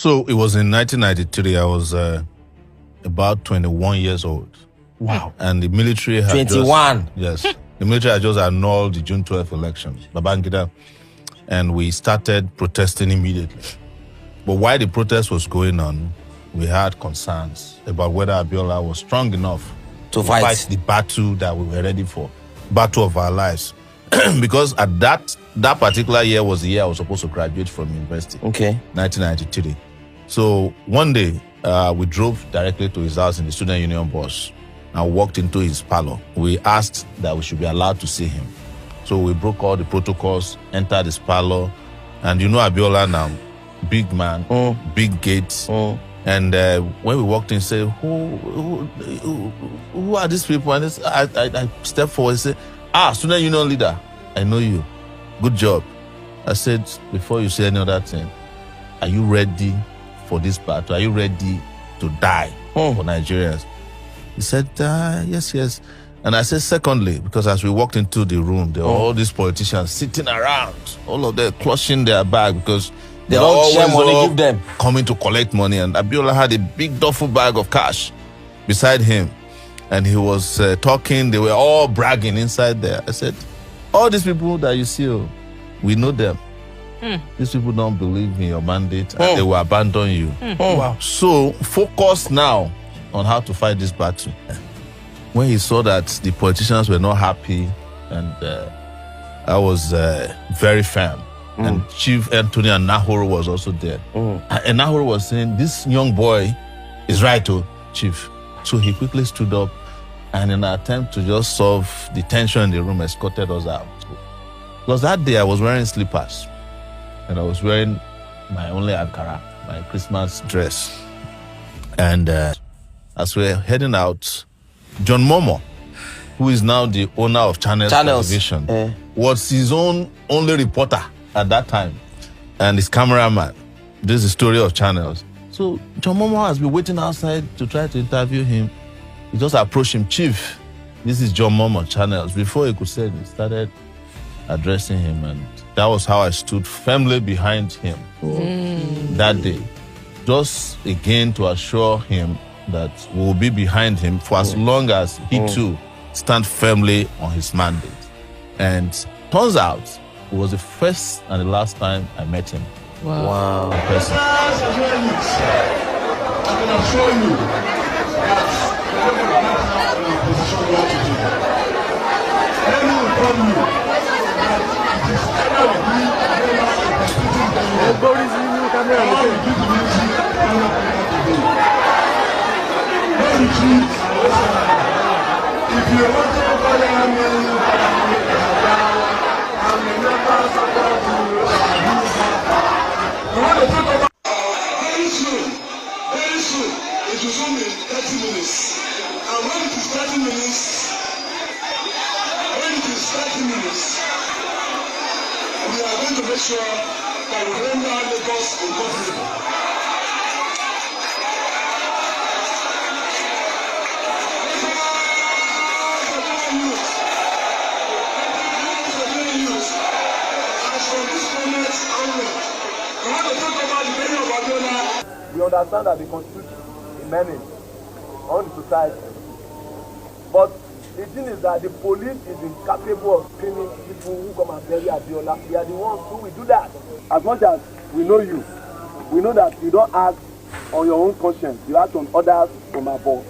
So it was in 1993. I was about 21 years old. Wow. And the military had 21. Yes. The military had just annulled the June 12th election, Babangida, and we started protesting immediately. But while the protest was going on, we had concerns about whether Abiola was strong enough to fight the battle that we were ready for, battle of our lives. Because at that particular year was the year I was supposed to graduate from university. Okay. 1993. So one day, we drove directly to his house in the student union bus and walked into his parlor. We asked that we should be allowed to see him. So we broke all the protocols, entered his parlor, and you know Abiola now, big man, big gates. And when we walked in, said, who are these people? And I stepped forward and said, student union leader, I know you. Good job. I said, before you say any other thing, are you ready for this battle? Are you ready to die for Nigerians? He said, yes. And I said, secondly, because as we walked into the room, there were all these politicians sitting around, all of them clutching their bag because they don't share money, give them. Coming to collect money. And Abiola had a big duffel bag of cash beside him. And he was talking. They were all bragging inside there. I said, all these people that you see, we know them. These people don't believe in your mandate and they will abandon you. Wow. So focus now on how to fight this battle. When he saw that the politicians were not happy, and I was very firm. And Chief Anthony Anahoro was also there. And Anahoro was saying, this young boy is right, Chief. So he quickly stood up and in an attempt to just solve the tension in the room, escorted us out. Because that day I was wearing slippers and I was wearing my only Ankara, my Christmas dress. And as we were heading out, John Momo, who is now the owner of Channels Television, was his own only reporter at that time and his cameraman. This is the story of Channels. So John Momo has been waiting outside to try to interview him. He just approached him, Chief, this is John Momo, Channels. Before he could say it, he started addressing him, and that was how I stood firmly behind him that day. Just again to assure him that we will be behind him for as long as he too stands firmly on his mandate. And turns out it was the first and the last time I met him. Wow. I can assure you that position you are today. Let me inform you that it is either with me or the music if you want to follow me, I'm a member support you. I want to talk about very soon, it will soon be 30 minutes. And when it is 30 minutes, we are going to make sure that we render Lagos uncomfortable. We understand that the Constitution is many on the society. But the thing is that the police is incapable of screening people who come and bury Abiola. They are the ones who will do that. As much as we know you, we know that you don't act on your own conscience. You act on others from above.